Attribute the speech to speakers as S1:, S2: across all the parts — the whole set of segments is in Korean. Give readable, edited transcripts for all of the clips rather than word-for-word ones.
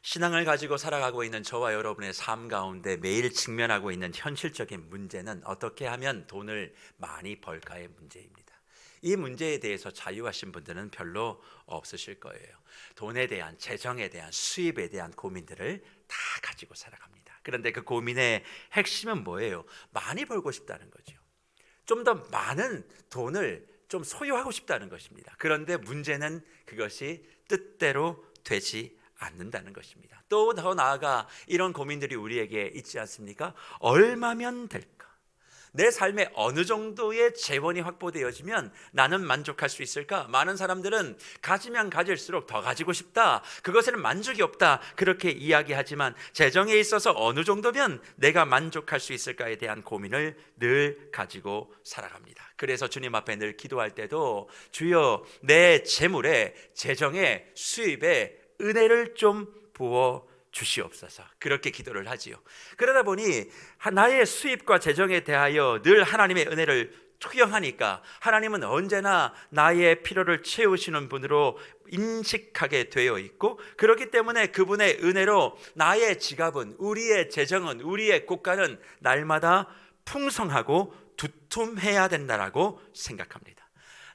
S1: 신앙을 가지고 살아가고 있는 저와 여러분의 삶 가운데 매일 직면하고 있는 현실적인 문제는 어떻게 하면 돈을 많이 벌까의 문제입니다. 이 문제에 대해서 자유하신 분들은 별로 없으실 거예요. 돈에 대한, 재정에 대한, 수입에 대한 고민들을 다 가지고 살아갑니다. 그런데 그 고민의 핵심은 뭐예요? 많이 벌고 싶다는 거죠. 좀 더 많은 돈을 좀 소유하고 싶다는 것입니다. 그런데 문제는 그것이 뜻대로 되지 않는다는 것입니다. 또 더 나아가 이런 고민들이 우리에게 있지 않습니까? 얼마면 될까? 내 삶에 어느 정도의 재원이 확보되어지면 나는 만족할 수 있을까? 많은 사람들은 가지면 가질수록 더 가지고 싶다, 그것에는 만족이 없다, 그렇게 이야기하지만 재정에 있어서 어느 정도면 내가 만족할 수 있을까에 대한 고민을 늘 가지고 살아갑니다. 그래서 주님 앞에 늘 기도할 때도 주여 내 재물에, 재정에, 수입에 은혜를 좀 부어 주시옵소서, 그렇게 기도를 하지요. 그러다 보니 나의 수입과 재정에 대하여 늘 하나님의 은혜를 투영하니까 하나님은 언제나 나의 필요를 채우시는 분으로 인식하게 되어 있고, 그렇기 때문에 그분의 은혜로 나의 지갑은, 우리의 재정은, 우리의 국가는 날마다 풍성하고 두툼해야 된다라고 생각합니다.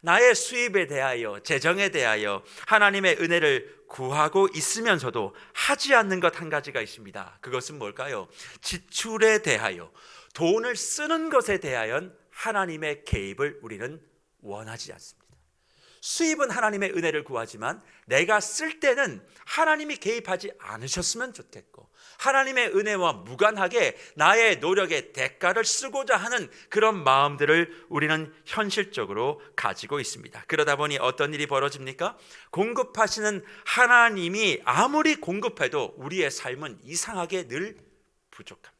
S1: 나의 수입에 대하여, 재정에 대하여 하나님의 은혜를 구하고 있으면서도 하지 않는 것 한 가지가 있습니다. 그것은 뭘까요? 지출에 대하여, 돈을 쓰는 것에 대하여 하나님의 개입을 우리는 원하지 않습니다. 수입은 하나님의 은혜를 구하지만 내가 쓸 때는 하나님이 개입하지 않으셨으면 좋겠고, 하나님의 은혜와 무관하게 나의 노력의 대가를 쓰고자 하는 그런 마음들을 우리는 현실적으로 가지고 있습니다. 그러다 보니 어떤 일이 벌어집니까? 공급하시는 하나님이 아무리 공급해도 우리의 삶은 이상하게 늘 부족합니다.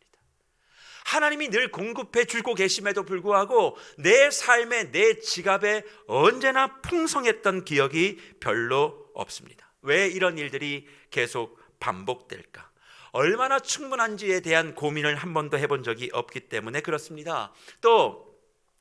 S1: 하나님이 늘 공급해 주고 계심에도 불구하고 내 삶에, 내 지갑에 언제나 풍성했던 기억이 별로 없습니다. 왜 이런 일들이 계속 반복될까? 얼마나 충분한지에 대한 고민을 한 번도 해본 적이 없기 때문에 그렇습니다. 또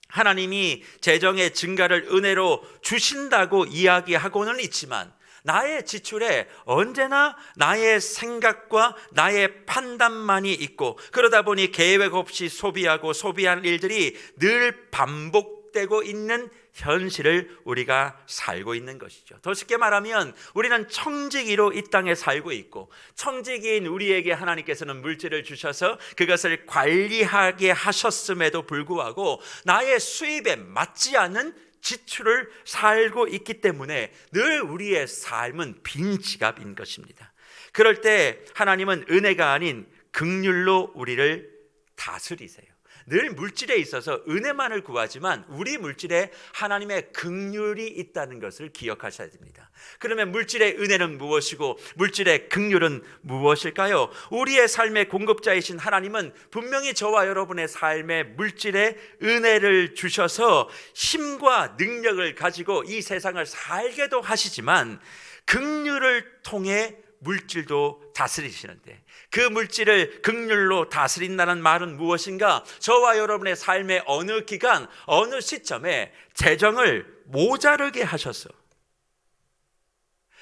S1: 하나님이 재정의 증가를 은혜로 주신다고 이야기하고는 있지만 나의 지출에 언제나 나의 생각과 나의 판단만이 있고, 그러다 보니 계획 없이 소비하고 소비한 일들이 늘 반복되고 있는 현실을 우리가 살고 있는 것이죠. 더 쉽게 말하면 우리는 청지기로 이 땅에 살고 있고, 청지기인 우리에게 하나님께서는 물질을 주셔서 그것을 관리하게 하셨음에도 불구하고 나의 수입에 맞지 않은 지출을 살고 있기 때문에 늘 우리의 삶은 빈 지갑인 것입니다. 그럴 때 하나님은 은혜가 아닌 긍휼로 우리를 다스리세요. 늘 물질에 있어서 은혜만을 구하지만 우리 물질에 하나님의 긍휼이 있다는 것을 기억하셔야 됩니다. 그러면 물질의 은혜는 무엇이고 물질의 긍휼은 무엇일까요? 우리의 삶의 공급자이신 하나님은 분명히 저와 여러분의 삶에 물질의 은혜를 주셔서 힘과 능력을 가지고 이 세상을 살게도 하시지만 긍휼을 통해 물질도 다스리시는데, 그 물질을 긍휼로 다스린다는 말은 무엇인가? 저와 여러분의 삶의 어느 기간, 어느 시점에 재정을 모자르게 하셔서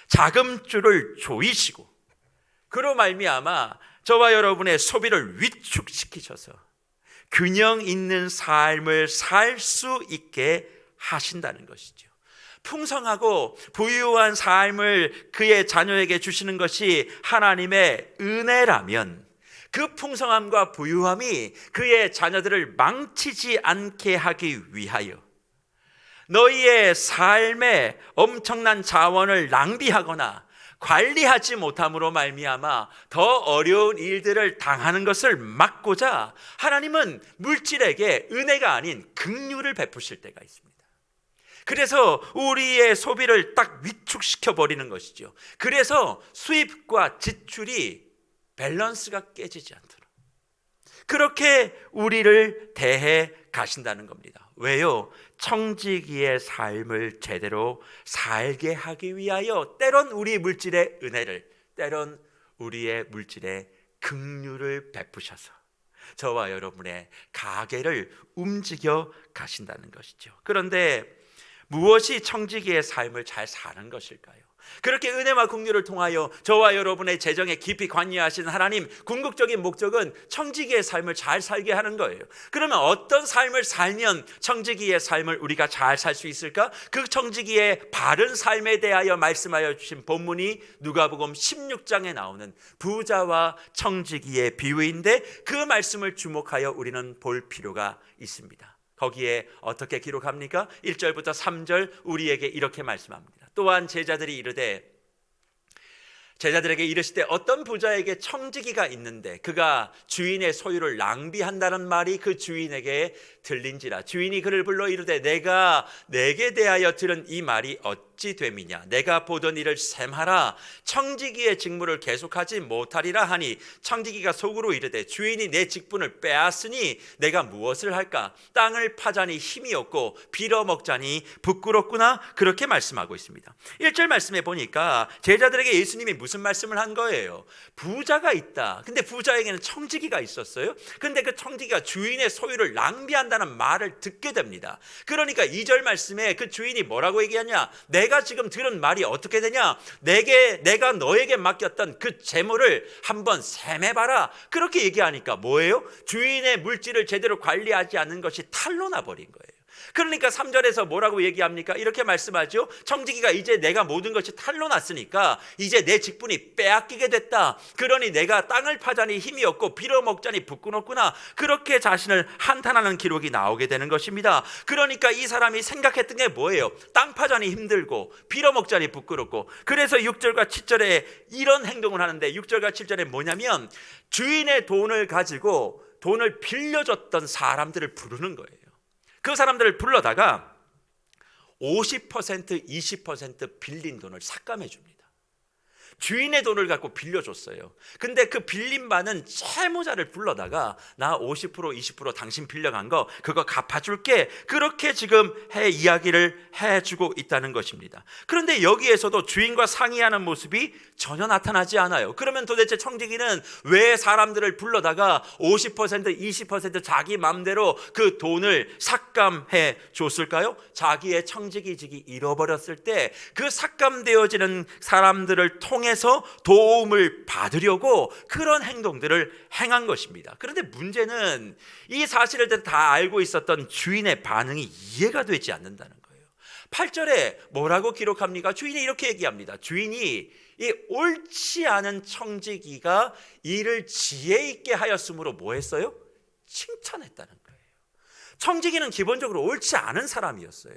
S1: 자금줄을 조이시고, 그로 말미암아 저와 여러분의 소비를 위축시키셔서 균형 있는 삶을 살 수 있게 하신다는 것이죠. 풍성하고 부유한 삶을 그의 자녀에게 주시는 것이 하나님의 은혜라면 그 풍성함과 부유함이 그의 자녀들을 망치지 않게 하기 위하여 너희의 삶에 엄청난 자원을 낭비하거나 관리하지 못함으로 말미암아 더 어려운 일들을 당하는 것을 막고자 하나님은 물질에게 은혜가 아닌 긍휼을 베푸실 때가 있습니다. 그래서 우리의 소비를 딱 위축시켜 버리는 것이죠. 그래서 수입과 지출이 밸런스가 깨지지 않도록 그렇게 우리를 대해 가신다는 겁니다. 왜요? 청지기의 삶을 제대로 살게 하기 위하여 때론 우리 물질의 은혜를, 때론 우리의 물질의 긍휼을 베푸셔서 저와 여러분의 가계를 움직여 가신다는 것이죠. 그런데 무엇이 청지기의 삶을 잘 사는 것일까요? 그렇게 은혜와 긍휼을 통하여 저와 여러분의 재정에 깊이 관여하시는 하나님, 궁극적인 목적은 청지기의 삶을 잘 살게 하는 거예요. 그러면 어떤 삶을 살면 청지기의 삶을 우리가 잘 살 수 있을까? 그 청지기의 바른 삶에 대하여 말씀하여 주신 본문이 누가복음 16장에 나오는 부자와 청지기의 비유인데, 그 말씀을 주목하여 우리는 볼 필요가 있습니다. 거기에 어떻게 기록합니까? 1절부터 3절 우리에게 이렇게 말씀합니다. 또한 제자들이 이르되, 제자들에게 이르실 때 어떤 부자에게 청지기가 있는데 그가 주인의 소유를 낭비한다는 말이 그 주인에게 들린지라. 주인이 그를 불러 이르되, 내가 내게 대하여 들은 이 말이 어찌 됨이냐? 내가 보던 일을 셈하라. 청지기의 직무를 계속하지 못하리라 하니, 청지기가 속으로 이르되, 주인이 내 직분을 빼앗으니 내가 무엇을 할까? 땅을 파자니 힘이 없고 빌어먹자니 부끄럽구나. 그렇게 말씀하고 있습니다. 1절 말씀에 보니까 제자들에게 예수님이 무슨 말씀을 한 거예요? 부자가 있다. 근데 부자에게는 청지기가 있었어요. 근데 그 청지기가 주인의 소유를 낭비한다는 말을 듣게 됩니다. 그러니까 2절 말씀에 그 주인이 뭐라고 얘기하냐? 내가 지금 들은 말이 어떻게 되냐? 내가 너에게 맡겼던 그 재물을 한번 셈해봐라. 그렇게 얘기하니까 뭐예요? 주인의 물질을 제대로 관리하지 않는 것이 탄로 나버린 거예요. 그러니까 3절에서 뭐라고 얘기합니까? 이렇게 말씀하죠. 청지기가 이제 내가 모든 것이 탄로 났으니까 이제 내 직분이 빼앗기게 됐다. 그러니 내가 땅을 파자니 힘이 없고 빌어먹자니 부끄럽구나. 그렇게 자신을 한탄하는 기록이 나오게 되는 것입니다. 그러니까 이 사람이 생각했던 게 뭐예요? 땅 파자니 힘들고 빌어먹자니 부끄럽고, 그래서 6절과 7절에 이런 행동을 하는데, 6절과 7절에 뭐냐면 주인의 돈을 가지고 돈을 빌려줬던 사람들을 부르는 거예요. 그 사람들을 불러다가 50%, 20% 빌린 돈을 삭감해 줍니다. 주인의 돈을 갖고 빌려줬어요. 근데 그 빌린 바는 채무자를 불러다가 나 50%, 20% 당신 빌려간 거 그거 갚아줄게. 그렇게 지금 이야기를 해주고 있다는 것입니다. 그런데 여기에서도 주인과 상의하는 모습이 전혀 나타나지 않아요. 그러면 도대체 청지기는 왜 사람들을 불러다가 50%, 20% 자기 마음대로 그 돈을 삭감해 줬을까요? 자기의 청지기직이 잃어버렸을 때 그 삭감되어지는 사람들을 통해서 도움을 받으려고 그런 행동들을 행한 것입니다. 그런데 문제는 이 사실을 다 알고 있었던 주인의 반응이 이해가 되지 않는다는 거예요. 8절에 뭐라고 기록합니까? 주인이 이렇게 얘기합니다. 주인이 이 옳지 않은 청지기가 일을 지혜 있게 하였으므로 뭐 했어요? 칭찬했다는 거예요. 청지기는 기본적으로 옳지 않은 사람이었어요.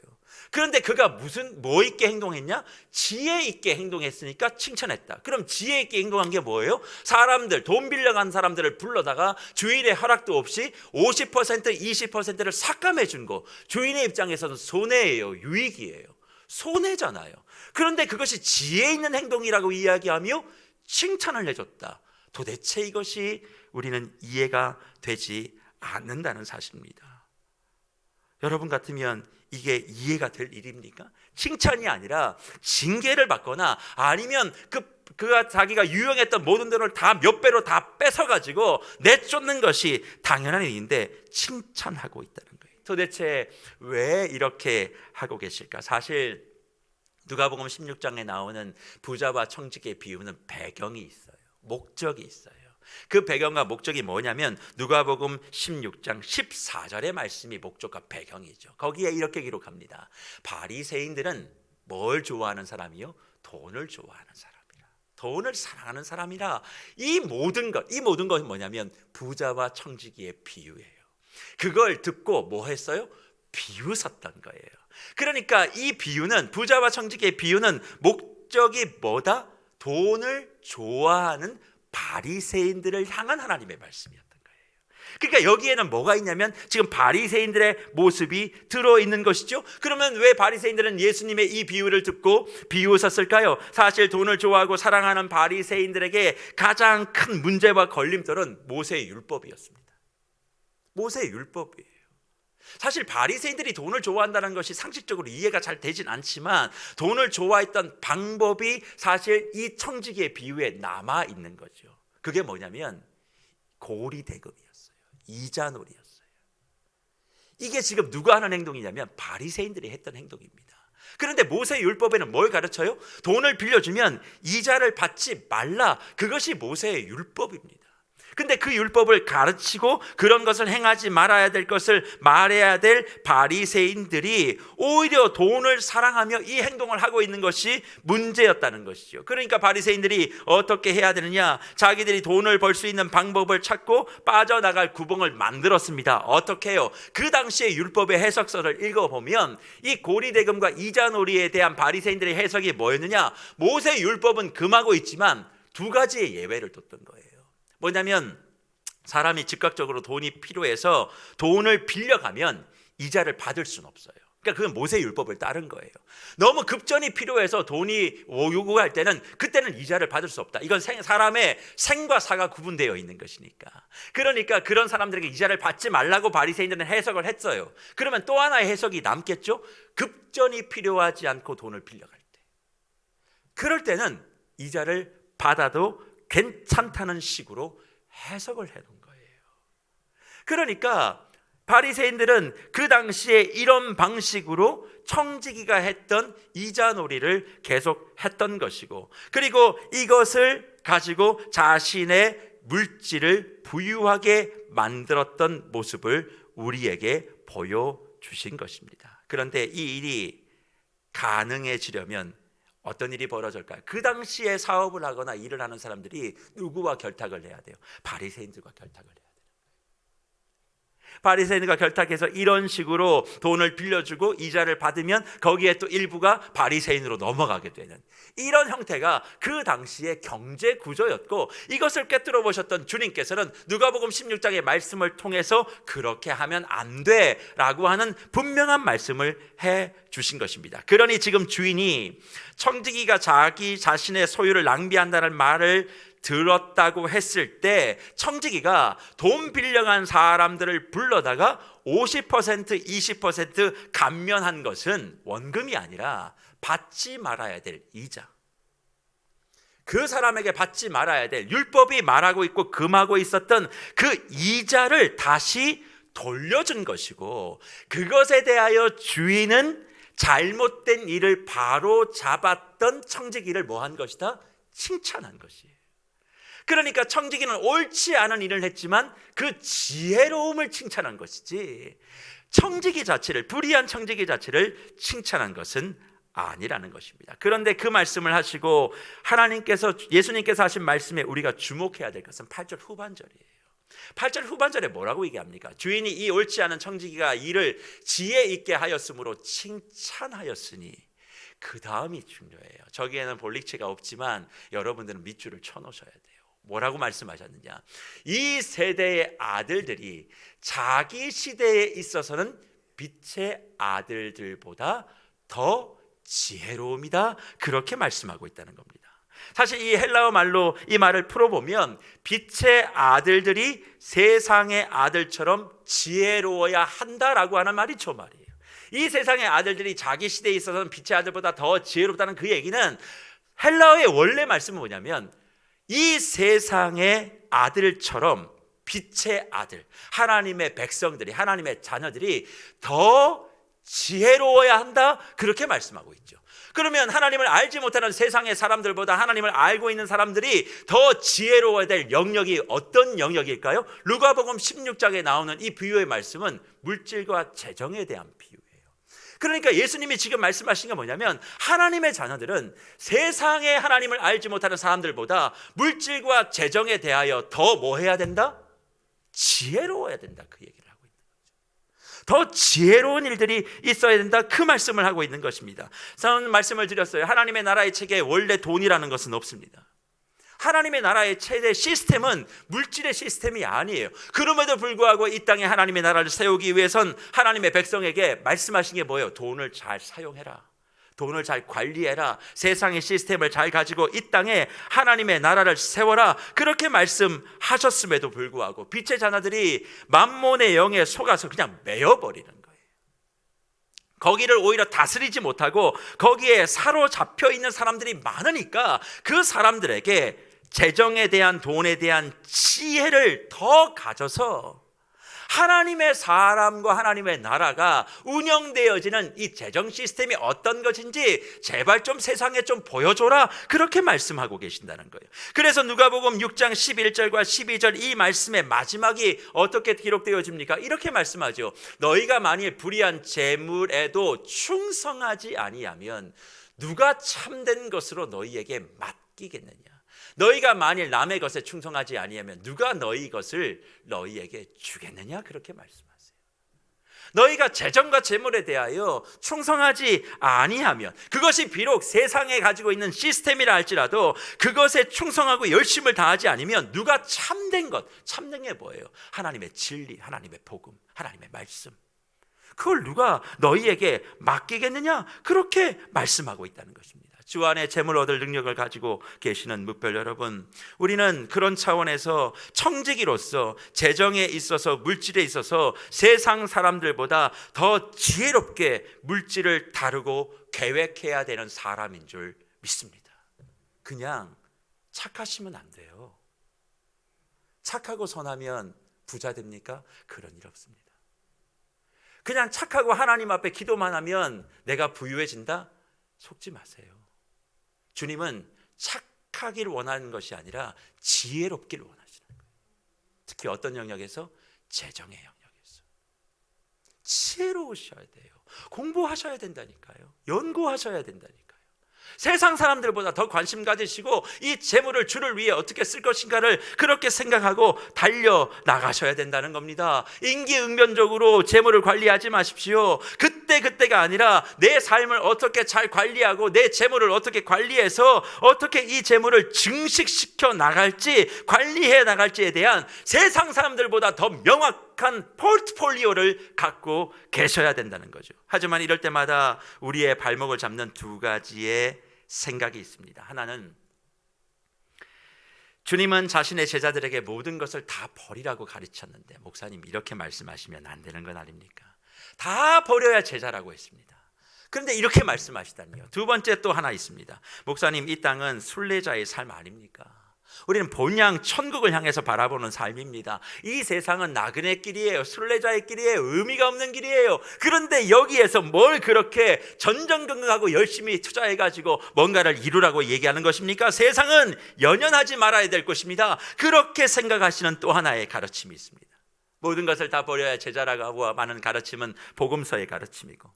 S1: 그런데 그가 뭐 있게 행동했냐? 지혜 있게 행동했으니까 칭찬했다. 그럼 지혜 있게 행동한 게 뭐예요? 사람들, 돈 빌려간 사람들을 불러다가 주인의 허락도 없이 50%, 20%를 삭감해 준 거, 주인의 입장에서는 손해예요. 유익이에요. 손해잖아요. 그런데 그것이 지혜 있는 행동이라고 이야기하며 칭찬을 해줬다. 도대체 이것이 우리는 이해가 되지 않는다는 사실입니다. 여러분 같으면 이게 이해가 될 일입니까? 칭찬이 아니라 징계를 받거나 아니면 그가 자기가 유용했던 모든 돈을 다 몇 배로 다 뺏어가지고 내쫓는 것이 당연한 일인데 칭찬하고 있다는 거예요. 도대체 왜 이렇게 하고 계실까? 사실 누가복음 16장에 나오는 부자와 청지기의 비유는 배경이 있어요. 목적이 있어요. 그 배경과 목적이 뭐냐면 누가복음 16장 14절의 말씀이 목적과 배경이죠. 거기에 이렇게 기록합니다. 바리새인들은 뭘 좋아하는 사람이요? 돈을 좋아하는 사람이라. 돈을 사랑하는 사람이라. 이 모든 것이 뭐냐면 부자와 청지기의 비유예요. 그걸 듣고 뭐 했어요? 비웃었던 거예요. 그러니까 이 비유는, 부자와 청지기의 비유는 목적이 뭐다? 돈을 좋아하는 바리새인들을 향한 하나님의 말씀이었던 거예요. 그러니까 여기에는 뭐가 있냐면 지금 바리새인들의 모습이 들어있는 것이죠. 그러면 왜 바리새인들은 예수님의 이 비유를 듣고 비웃었을까요? 사실 돈을 좋아하고 사랑하는 바리새인들에게 가장 큰 문제와 걸림돌은 모세의 율법이었습니다. 모세의 율법이에요. 사실 바리새인들이 돈을 좋아한다는 것이 상식적으로 이해가 잘 되진 않지만 돈을 좋아했던 방법이 사실 이 청지기의 비유에 남아 있는 거죠. 그게 뭐냐면 고리 대금이었어요. 이자놀이였어요. 이게 지금 누가 하는 행동이냐면 바리새인들이 했던 행동입니다. 그런데 모세 율법에는 뭘 가르쳐요? 돈을 빌려주면 이자를 받지 말라. 그것이 모세의 율법입니다. 근데 그 율법을 가르치고 그런 것을 행하지 말아야 될 것을 말해야 될 바리새인들이 오히려 돈을 사랑하며 이 행동을 하고 있는 것이 문제였다는 것이죠. 그러니까 바리새인들이 어떻게 해야 되느냐? 자기들이 돈을 벌 수 있는 방법을 찾고 빠져나갈 구멍을 만들었습니다. 어떻게 해요? 그 당시에 율법의 해석서를 읽어보면 이 고리대금과 이자놀이에 대한 바리새인들의 해석이 뭐였느냐? 모세 율법은 금하고 있지만 두 가지의 예외를 뒀던 거예요. 뭐냐면 사람이 즉각적으로 돈이 필요해서 돈을 빌려가면 이자를 받을 수는 없어요. 그러니까 그건 모세 율법을 따른 거예요. 너무 급전이 필요해서 돈이 요구할 때는 그때는 이자를 받을 수 없다. 이건 사람의 생과 사가 구분되어 있는 것이니까. 그러니까 그런 사람들에게 이자를 받지 말라고 바리새인들은 해석을 했어요. 그러면 또 하나의 해석이 남겠죠. 급전이 필요하지 않고 돈을 빌려갈 때, 그럴 때는 이자를 받아도 괜찮다는 식으로 해석을 해놓은 거예요. 그러니까 바리새인들은 그 당시에 이런 방식으로 청지기가 했던 이자놀이를 계속했던 것이고, 그리고 이것을 가지고 자신의 물질을 부유하게 만들었던 모습을 우리에게 보여주신 것입니다. 그런데 이 일이 가능해지려면 어떤 일이 벌어질까요? 그 당시에 사업을 하거나 일을 하는 사람들이 누구와 결탁을 해야 돼요? 바리새인들과 결탁을 해야 돼요. 바리새인들과 결탁해서 이런 식으로 돈을 빌려주고 이자를 받으면 거기에 또 일부가 바리새인으로 넘어가게 되는 이런 형태가 그 당시의 경제 구조였고, 이것을 꿰뚫어 보셨던 주님께서는 누가복음 16장의 말씀을 통해서 그렇게 하면 안 돼라고 하는 분명한 말씀을 해 주신 것입니다. 그러니 지금 주인이 청지기가 자기 자신의 소유를 낭비한다는 말을 들었다고 했을 때 청지기가 돈 빌려간 사람들을 불러다가 50% 20% 감면한 것은 원금이 아니라 받지 말아야 될 이자, 그 사람에게 받지 말아야 될 율법이 말하고 있고 금하고 있었던 그 이자를 다시 돌려준 것이고, 그것에 대하여 주인은 잘못된 일을 바로 잡았던 청지기를 뭐한 것이다? 칭찬한 것이에요. 그러니까 청지기는 옳지 않은 일을 했지만 그 지혜로움을 칭찬한 것이지, 청지기 자체를, 불의한 청지기 자체를 칭찬한 것은 아니라는 것입니다. 그런데 그 말씀을 하시고 예수님께서 하신 말씀에 우리가 주목해야 될 것은 8절 후반절이에요. 8절 후반절에 뭐라고 얘기합니까? 주인이 이 옳지 않은 청지기가 일을 지혜 있게 하였으므로 칭찬하였으니, 그 다음이 중요해요. 저기에는 볼릭체가 없지만 여러분들은 밑줄을 쳐놓으셔야 돼요. 뭐라고 말씀하셨느냐? 이 세대의 아들들이 자기 시대에 있어서는 빛의 아들들보다 더 지혜로움이다, 그렇게 말씀하고 있다는 겁니다. 사실 이 헬라어 말로 이 말을 풀어보면 빛의 아들들이 세상의 아들처럼 지혜로워야 한다라고 하는 말이 저 말이에요. 이 세상의 아들들이 자기 시대에 있어서는 빛의 아들보다 더 지혜롭다는 그 얘기는, 헬라어의 원래 말씀은 뭐냐면 이 세상의 아들처럼 빛의 아들, 하나님의 백성들이, 하나님의 자녀들이 더 지혜로워야 한다, 그렇게 말씀하고 있죠. 그러면 하나님을 알지 못하는 세상의 사람들보다 하나님을 알고 있는 사람들이 더 지혜로워야 될 영역이 어떤 영역일까요? 누가복음 16장에 나오는 이 비유의 말씀은 물질과 재정에 대한 비유예요. 그러니까 예수님이 지금 말씀하신 게 뭐냐면, 하나님의 자녀들은 세상의 하나님을 알지 못하는 사람들보다 물질과 재정에 대하여 더 뭐 해야 된다? 지혜로워야 된다, 그 얘기를 하고 있는 거죠. 더 지혜로운 일들이 있어야 된다, 그 말씀을 하고 있는 것입니다. 저는 말씀을 드렸어요. 하나님의 나라의 체계에 원래 돈이라는 것은 없습니다. 하나님의 나라의 최대 시스템은 물질의 시스템이 아니에요. 그럼에도 불구하고 이 땅에 하나님의 나라를 세우기 위해선 하나님의 백성에게 말씀하신 게 뭐예요? 돈을 잘 사용해라, 돈을 잘 관리해라, 세상의 시스템을 잘 가지고 이 땅에 하나님의 나라를 세워라, 그렇게 말씀하셨음에도 불구하고 빛의 자녀들이 만몬의 영에 속아서 그냥 매여버리는 거예요. 거기를 오히려 다스리지 못하고 거기에 사로잡혀 있는 사람들이 많으니까 그 사람들에게 재정에 대한, 돈에 대한 지혜를 더 가져서 하나님의 사람과 하나님의 나라가 운영되어지는 이 재정 시스템이 어떤 것인지 제발 좀 세상에 좀 보여줘라, 그렇게 말씀하고 계신다는 거예요. 그래서 누가복음 6장 11절과 12절 이 말씀의 마지막이 어떻게 기록되어집니까? 이렇게 말씀하죠. 너희가 만일 불의한 재물에도 충성하지 아니하면 누가 참된 것으로 너희에게 맡기겠느냐? 너희가 만일 남의 것에 충성하지 아니하면 누가 너희 것을 너희에게 주겠느냐? 그렇게 말씀하세요. 너희가 재정과 재물에 대하여 충성하지 아니하면, 그것이 비록 세상에 가지고 있는 시스템이라 할지라도 그것에 충성하고 열심을 다하지 않으면 누가 참된 것, 참된 게 뭐예요? 하나님의 진리, 하나님의 복음, 하나님의 말씀, 그걸 누가 너희에게 맡기겠느냐? 그렇게 말씀하고 있다는 것입니다. 주 안에 재물 얻을 능력을 가지고 계시는 묵별 여러분, 우리는 그런 차원에서 청지기로서 재정에 있어서, 물질에 있어서 세상 사람들보다 더 지혜롭게 물질을 다루고 계획해야 되는 사람인 줄 믿습니다. 그냥 착하시면 안 돼요. 착하고 선하면 부자 됩니까? 그런 일 없습니다. 그냥 착하고 하나님 앞에 기도만 하면 내가 부유해진다? 속지 마세요. 주님은 착하길 원하는 것이 아니라 지혜롭기를 원하시는 거예요. 특히 어떤 영역에서? 재정의 영역에서 지혜로우셔야 돼요. 공부하셔야 된다니까요. 연구하셔야 된다니까요. 세상 사람들보다 더 관심 가지시고 이 재물을 주를 위해 어떻게 쓸 것인가를 그렇게 생각하고 달려나가셔야 된다는 겁니다. 임기응변적으로 재물을 관리하지 마십시오. 그때가 아니라 내 삶을 어떻게 잘 관리하고 내 재물을 어떻게 관리해서 어떻게 이 재물을 증식시켜 나갈지, 관리해 나갈지에 대한 세상 사람들보다 더 명확한 포트폴리오를 갖고 계셔야 된다는 거죠. 하지만 이럴 때마다 우리의 발목을 잡는 두 가지의 생각이 있습니다. 하나는, 주님은 자신의 제자들에게 모든 것을 다 버리라고 가르쳤는데 목사님 이렇게 말씀하시면 안 되는 건 아닙니까? 다 버려야 제자라고 했습니다. 그런데 이렇게 말씀하시다니요. 두 번째 또 하나 있습니다. 목사님, 이 땅은 순례자의 삶 아닙니까? 우리는 본향 천국을 향해서 바라보는 삶입니다. 이 세상은 나그네 길이에요. 순례자의 길이에요. 의미가 없는 길이에요. 그런데 여기에서 뭘 그렇게 전전긍긍하고 열심히 투자해가지고 뭔가를 이루라고 얘기하는 것입니까? 세상은 연연하지 말아야 될 것입니다. 그렇게 생각하시는 또 하나의 가르침이 있습니다. 모든 것을 다 버려야 제자라고 하는 가르침은 복음서의 가르침이고,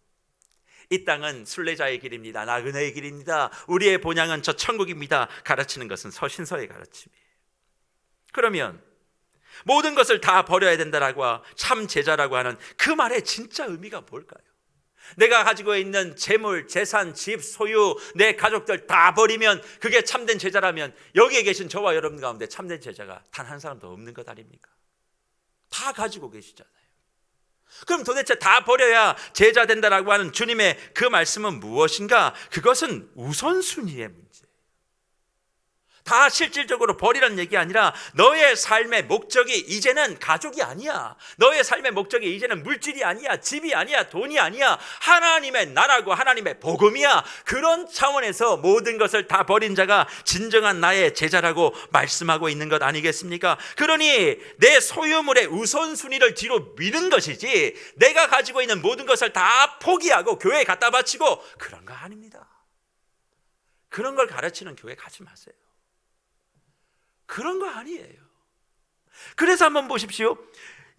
S1: 이 땅은 순례자의 길입니다. 나그네의 길입니다. 우리의 본향은 저 천국입니다. 가르치는 것은 서신서의 가르침이에요. 그러면 모든 것을 다 버려야 된다라고, 참 제자라고 하는 그 말의 진짜 의미가 뭘까요? 내가 가지고 있는 재물, 재산, 집, 소유, 내 가족들 다 버리면 그게 참된 제자라면 여기에 계신 저와 여러분 가운데 참된 제자가 단 한 사람도 없는 것 아닙니까? 다 가지고 계시잖아요. 그럼 도대체 다 버려야 제자 된다라고 하는 주님의 그 말씀은 무엇인가? 그것은 우선순위의 문제예요. 다 실질적으로 버리라는 얘기 아니라 너의 삶의 목적이 이제는 가족이 아니야. 너의 삶의 목적이 이제는 물질이 아니야. 집이 아니야. 돈이 아니야. 하나님의 나라고 하나님의 복음이야. 그런 차원에서 모든 것을 다 버린 자가 진정한 나의 제자라고 말씀하고 있는 것 아니겠습니까? 그러니 내 소유물의 우선순위를 뒤로 미는 것이지, 내가 가지고 있는 모든 것을 다 포기하고 교회에 갖다 바치고 그런 거 아닙니다. 그런 걸 가르치는 교회 가지 마세요. 그런 거 아니에요. 그래서 한번 보십시오.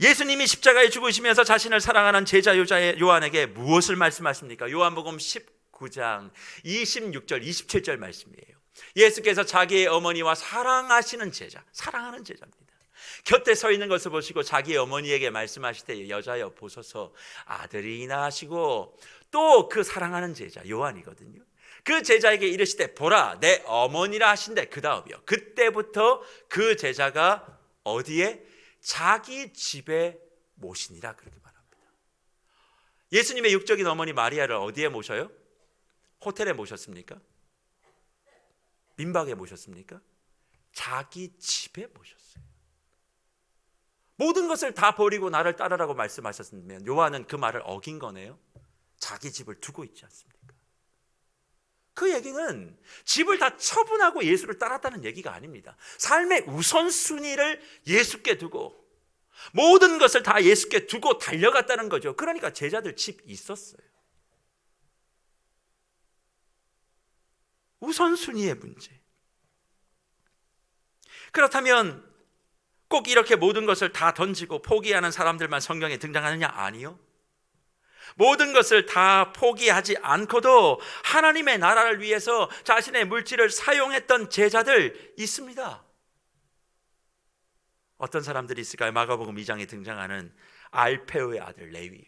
S1: 예수님이 십자가에 죽으시면서 자신을 사랑하는 제자 요한에게 무엇을 말씀하십니까? 요한복음 19장 26절 27절 말씀이에요. 예수께서 자기의 어머니와 사랑하시는 제자, 사랑하는 제자입니다. 곁에 서 있는 것을 보시고 자기의 어머니에게 말씀하시되 여자여 보소서 아들이나 하시고, 또 그 사랑하는 제자 요한이거든요. 그 제자에게 이르시되 보라 내 어머니라 하신대. 그 다음이요. 그때부터 그 제자가 어디에? 자기 집에 모시니라, 그렇게 말합니다. 예수님의 육적인 어머니 마리아를 어디에 모셔요? 호텔에 모셨습니까? 민박에 모셨습니까? 자기 집에 모셨어요. 모든 것을 다 버리고 나를 따르라고 말씀하셨으면 요한은 그 말을 어긴 거네요. 자기 집을 두고 있지 않습니까? 그 얘기는 집을 다 처분하고 예수를 따랐다는 얘기가 아닙니다. 삶의 우선순위를 예수께 두고 모든 것을 다 예수께 두고 달려갔다는 거죠. 그러니까 제자들 집 있었어요. 우선순위의 문제. 그렇다면 꼭 이렇게 모든 것을 다 던지고 포기하는 사람들만 성경에 등장하느냐? 아니요. 모든 것을 다 포기하지 않고도 하나님의 나라를 위해서 자신의 물질을 사용했던 제자들 있습니다. 어떤 사람들이 있을까요? 마가복음 2장에 등장하는 알페오의 아들 레위요.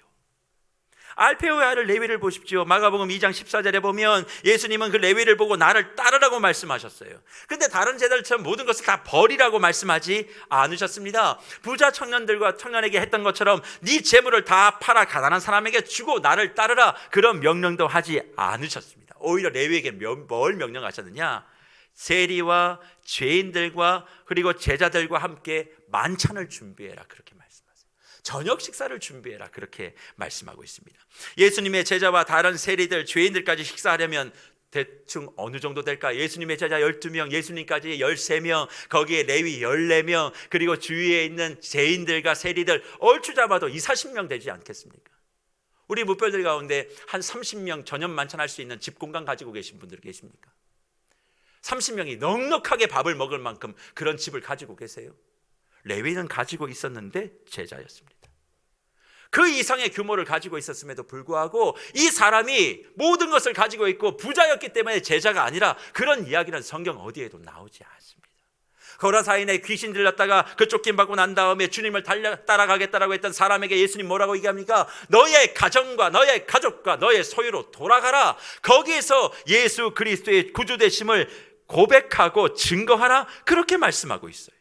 S1: 알페오의 아들 레위를 보십시오. 마가복음 2장 14절에 보면 예수님은 그 레위를 보고 나를 따르라고 말씀하셨어요. 근데 다른 제자들처럼 모든 것을 다 버리라고 말씀하지 않으셨습니다. 부자 청년들과 청년에게 했던 것처럼 네 재물을 다 팔아 가난한 사람에게 주고 나를 따르라, 그런 명령도 하지 않으셨습니다. 오히려 레위에게 뭘 명령하셨느냐? 세리와 죄인들과 그리고 제자들과 함께 만찬을 준비해라, 그렇게 말씀하세요. 저녁 식사를 준비해라, 그렇게 말씀하고 있습니다. 예수님의 제자와 다른 세리들, 죄인들까지 식사하려면 대충 어느 정도 될까? 예수님의 제자 12명, 예수님까지 13명, 거기에 레위 14명, 그리고 주위에 있는 죄인들과 세리들 얼추 잡아도 40명 되지 않겠습니까? 우리 무뼈들 가운데 한 30명 저녁 만찬할 수 있는 집 공간 가지고 계신 분들 계십니까? 30명이 넉넉하게 밥을 먹을 만큼 그런 집을 가지고 계세요? 레위는 가지고 있었는데 제자였습니다. 그 이상의 규모를 가지고 있었음에도 불구하고 이 사람이 모든 것을 가지고 있고 부자였기 때문에 제자가 아니라, 그런 이야기는 성경 어디에도 나오지 않습니다. 거라사인에 귀신 들렸다가 그 쫓김받고 난 다음에 주님을 따라가겠다라고 했던 사람에게 예수님 뭐라고 얘기합니까? 너의 가정과 너의 가족과 너의 소유로 돌아가라. 거기에서 예수 그리스도의 구주되심을 고백하고 증거하라, 그렇게 말씀하고 있어요.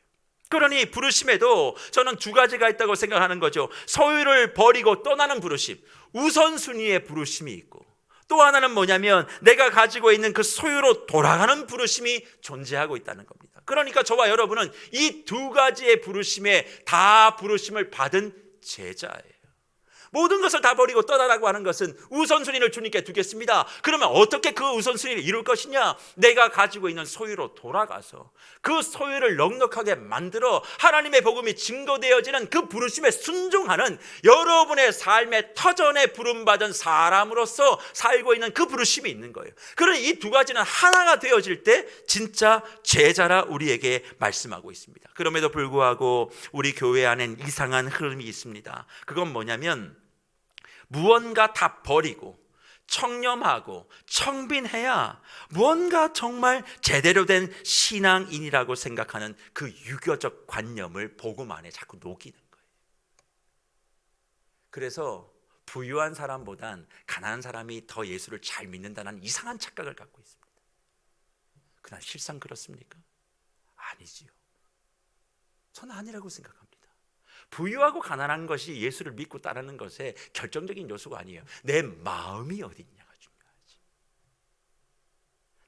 S1: 그러니 부르심에도 저는 두 가지가 있다고 생각하는 거죠. 소유를 버리고 떠나는 부르심, 우선순위의 부르심이 있고, 또 하나는 뭐냐면 내가 가지고 있는 그 소유로 돌아가는 부르심이 존재하고 있다는 겁니다. 그러니까 저와 여러분은 이 두 가지의 부르심에 다 부르심을 받은 제자예요. 모든 것을 다 버리고 떠나라고 하는 것은 우선순위를 주님께 두겠습니다. 그러면 어떻게 그 우선순위를 이룰 것이냐? 내가 가지고 있는 소유로 돌아가서 그 소유를 넉넉하게 만들어 하나님의 복음이 증거되어지는 그 부르심에 순종하는, 여러분의 삶의 터전에 부름받은 사람으로서 살고 있는 그 부르심이 있는 거예요. 그러니 이 두 가지는 하나가 되어질 때 진짜 제자라 우리에게 말씀하고 있습니다. 그럼에도 불구하고 우리 교회 안엔 이상한 흐름이 있습니다. 그건 뭐냐면 무언가 다 버리고 청렴하고 청빈해야 무언가 정말 제대로 된 신앙인이라고 생각하는 그 유교적 관념을 복음 안에 자꾸 녹이는 거예요. 그래서 부유한 사람보단 가난한 사람이 더 예수를 잘 믿는다는 이상한 착각을 갖고 있습니다. 그러나 실상 그렇습니까? 아니지요. 저는 아니라고 생각합니다. 부유하고 가난한 것이 예수를 믿고 따르는 것의 결정적인 요소가 아니에요. 내 마음이 어디 있냐가 중요하지.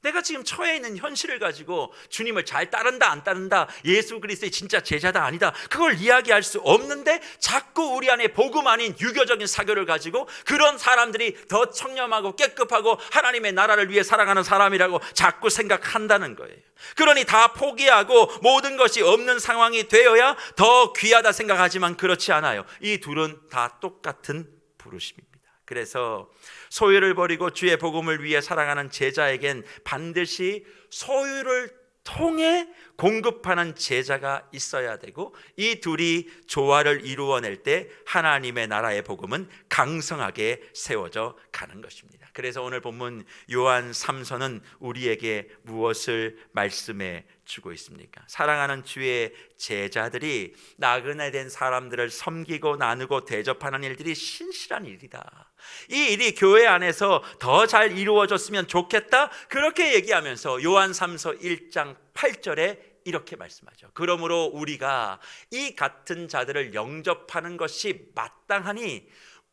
S1: 내가 지금 처해 있는 현실을 가지고 주님을 잘 따른다 안 따른다, 예수 그리스도의 진짜 제자다 아니다, 그걸 이야기할 수 없는데 자꾸 우리 안에 복음 아닌 유교적인 사교를 가지고 그런 사람들이 더 청렴하고 깨끗하고 하나님의 나라를 위해 살아가는 사람이라고 자꾸 생각한다는 거예요. 그러니 다 포기하고 모든 것이 없는 상황이 되어야 더 귀하다 생각하지만 그렇지 않아요. 이 둘은 다 똑같은 부르심입니다. 그래서 소유를 버리고 주의 복음을 위해 살아가는 제자에겐 반드시 소유를 통해 공급하는 제자가 있어야 되고, 이 둘이 조화를 이루어낼 때 하나님의 나라의 복음은 강성하게 세워져 가는 것입니다. 그래서 오늘 본문 요한 3서는 우리에게 무엇을 말씀해 주고 있습니까? 사랑하는 주의 제자들이 나그네 된 사람들을 섬기고 나누고 대접하는 일들이 신실한 일이다. 이 일이 교회 안에서 더 잘 이루어졌으면 좋겠다, 그렇게 얘기하면서 요한 3서 1장 8절에 이렇게 말씀하죠. 그러므로 우리가 이 같은 자들을 영접하는 것이 마땅하니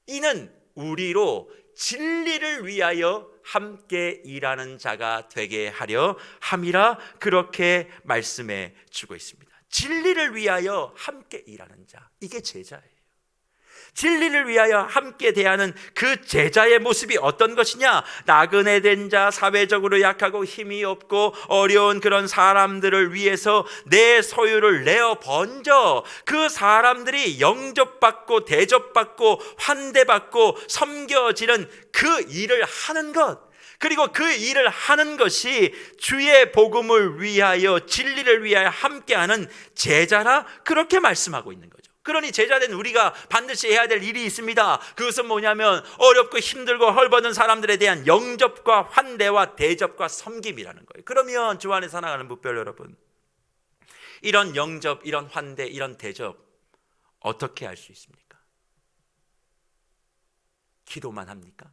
S1: 이는 우리로 진리를 위하여 함께 일하는 자가 되게 하려 함이라, 그렇게 말씀해 주고 있습니다. 진리를 위하여 함께 일하는 자, 이게 제자예요. 진리를 위하여 함께 대하는 그 제자의 모습이 어떤 것이냐? 나그네 된 자, 사회적으로 약하고 힘이 없고 어려운 그런 사람들을 위해서 내 소유를 내어 번져 그 사람들이 영접받고 대접받고 환대받고 섬겨지는 그 일을 하는 것, 그리고 그 일을 하는 것이 주의 복음을 위하여 진리를 위하여 함께하는 제자라, 그렇게 말씀하고 있는 거죠. 그러니 제자된 우리가 반드시 해야 될 일이 있습니다. 그것은 뭐냐면 어렵고 힘들고 헐벗은 사람들에 대한 영접과 환대와 대접과 섬김이라는 거예요. 그러면 주 안에 살아가는 무별 여러분, 이런 영접, 이런 환대, 이런 대접 어떻게 할 수 있습니까? 기도만 합니까?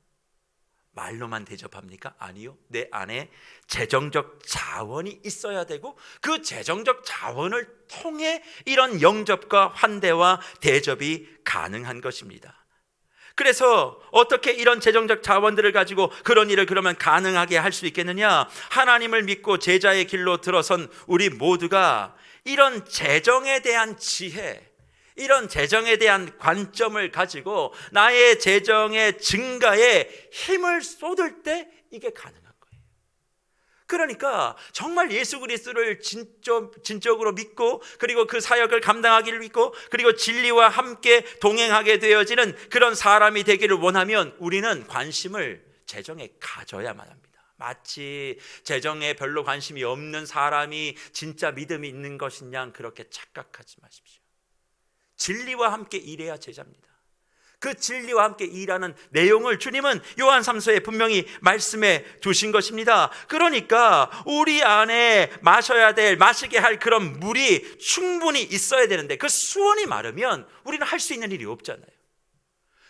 S1: 말로만 대접합니까? 아니요. 내 안에 재정적 자원이 있어야 되고 그 재정적 자원을 통해 이런 영접과 환대와 대접이 가능한 것입니다. 그래서 어떻게 이런 재정적 자원들을 가지고 그런 일을 그러면 가능하게 할 수 있겠느냐? 하나님을 믿고 제자의 길로 들어선 우리 모두가 이런 재정에 대한 지혜, 이런 재정에 대한 관점을 가지고 나의 재정의 증가에 힘을 쏟을 때 이게 가능한 거예요. 그러니까 정말 예수 그리스도를 진적으로 믿고 그리고 그 사역을 감당하기를 믿고 그리고 진리와 함께 동행하게 되어지는 그런 사람이 되기를 원하면 우리는 관심을 재정에 가져야만 합니다. 마치 재정에 별로 관심이 없는 사람이 진짜 믿음이 있는 것이냐, 그렇게 착각하지 마십시오. 진리와 함께 일해야 제자입니다. 그 진리와 함께 일하는 내용을 주님은 요한 3서에 분명히 말씀해 두신 것입니다. 그러니까 우리 안에 마시게 할 그런 물이 충분히 있어야 되는데 그 수원이 마르면 우리는 할 수 있는 일이 없잖아요.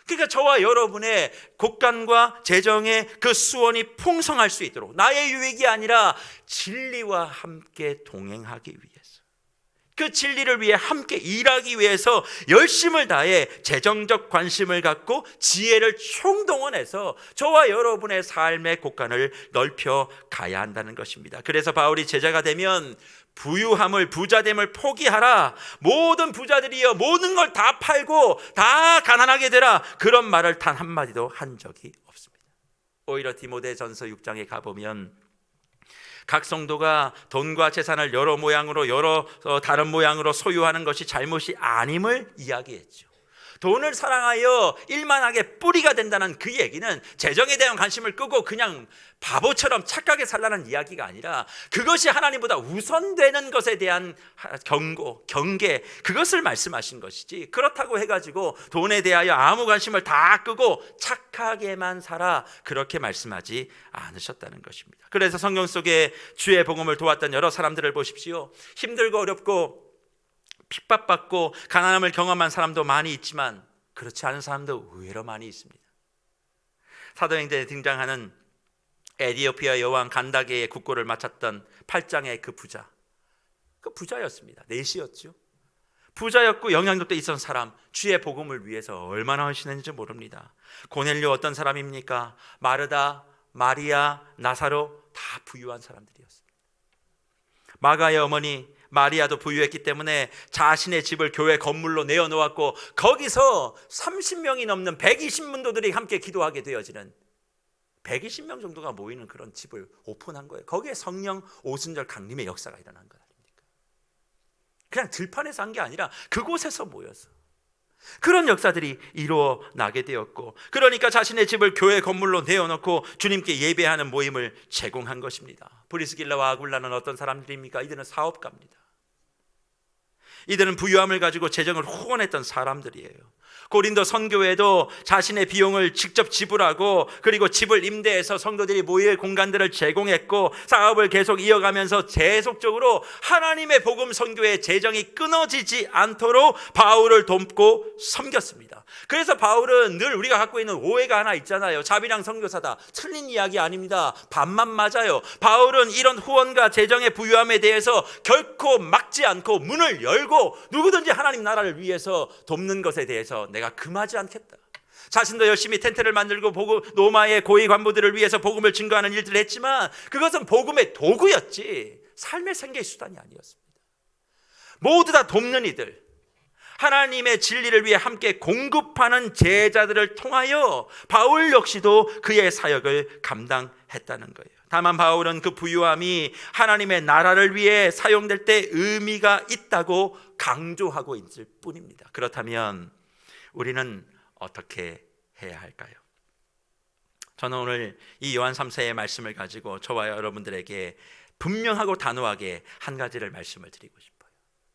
S1: 그러니까 저와 여러분의 곳간과 재정의 그 수원이 풍성할 수 있도록 나의 유익이 아니라 진리와 함께 동행하기 위해서, 그 진리를 위해 함께 일하기 위해서 열심을 다해 재정적 관심을 갖고 지혜를 총동원해서 저와 여러분의 삶의 곳간을 넓혀 가야 한다는 것입니다. 그래서 바울이 제자가 되면 부유함을, 부자됨을 포기하라, 모든 부자들이여 모든 걸 다 팔고 다 가난하게 되라, 그런 말을 단 한마디도 한 적이 없습니다. 오히려 디모데전서 6장에 가보면 각 성도가 돈과 재산을 여러 모양으로 다른 모양으로 소유하는 것이 잘못이 아님을 이야기했죠. 돈을 사랑하여 일만하게 뿌리가 된다는 그 얘기는 재정에 대한 관심을 끄고 그냥 바보처럼 착하게 살라는 이야기가 아니라 그것이 하나님보다 우선되는 것에 대한 경고, 경계, 그것을 말씀하신 것이지, 그렇다고 해가지고 돈에 대하여 아무 관심을 다 끄고 착하게만 살아, 그렇게 말씀하지 않으셨다는 것입니다. 그래서 성경 속에 주의 복음을 도왔던 여러 사람들을 보십시오. 힘들고 어렵고 핍박받고 가난함을 경험한 사람도 많이 있지만 그렇지 않은 사람도 의외로 많이 있습니다. 사도행전에 등장하는 에티오피아 여왕 간다게의 국고를 마쳤던 8장의 그 부자였습니다. 내시였죠. 부자였고 영향력도 있었던 사람, 주의 복음을 위해서 얼마나 하시는지 모릅니다. 고넬료 어떤 사람입니까? 마르다, 마리아, 나사로 다 부유한 사람들이었습니다. 마가의 어머니 마리아도 부유했기 때문에 자신의 집을 교회 건물로 내어놓았고 거기서 30명이 넘는 120문도들이 함께 기도하게 되어지는 120명 정도가 모이는 그런 집을 오픈한 거예요. 거기에 성령 오순절 강림의 역사가 일어난 거 아닙니까? 그냥 들판에서 한 게 아니라 그곳에서 모여서 그런 역사들이 이루어나게 되었고, 그러니까 자신의 집을 교회 건물로 내어놓고 주님께 예배하는 모임을 제공한 것입니다. 브리스길라와 아굴라는 어떤 사람들입니까? 이들은 사업가입니다. 이들은 부유함을 가지고 재정을 후원했던 사람들이에요. 고린도 선교회도 자신의 비용을 직접 지불하고 그리고 집을 임대해서 성도들이 모일 공간들을 제공했고 사업을 계속 이어가면서 계속적으로 하나님의 복음 선교의 재정이 끊어지지 않도록 바울을 돕고 섬겼습니다. 그래서 바울은 늘 우리가 갖고 있는 오해가 하나 있잖아요. 자비랑 선교사다. 틀린 이야기 아닙니다. 반만 맞아요. 바울은 이런 후원과 재정의 부유함에 대해서 결코 막지 않고 문을 열고 누구든지 하나님 나라를 위해서 돕는 것에 대해서 내가 금하지 않겠다. 자신도 열심히 텐트를 만들고 로마의 고위 관부들을 위해서 복음을 증거하는 일들을 했지만 그것은 복음의 도구였지 삶의 생계의 수단이 아니었습니다. 모두 다 돕는 이들, 하나님의 진리를 위해 함께 공급하는 제자들을 통하여 바울 역시도 그의 사역을 감당했다는 거예요. 다만 바울은 그 부유함이 하나님의 나라를 위해 사용될 때 의미가 있다고 강조하고 있을 뿐입니다. 그렇다면 우리는 어떻게 해야 할까요? 저는 오늘 이 요한 3세의 말씀을 가지고 저와 여러분들에게 분명하고 단호하게 한 가지를 말씀을 드리고 싶어요.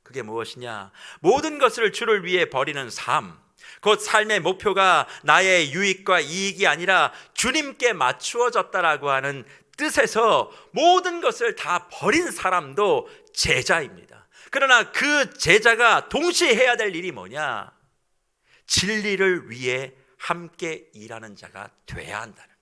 S1: 그게 무엇이냐? 모든 것을 주를 위해 버리는 삶, 곧 삶의 목표가 나의 유익과 이익이 아니라 주님께 맞추어졌다라고 하는 뜻에서 모든 것을 다 버린 사람도 제자입니다. 그러나 그 제자가 동시에 해야 될 일이 뭐냐? 진리를 위해 함께 일하는 자가 돼야 한다는 거예요.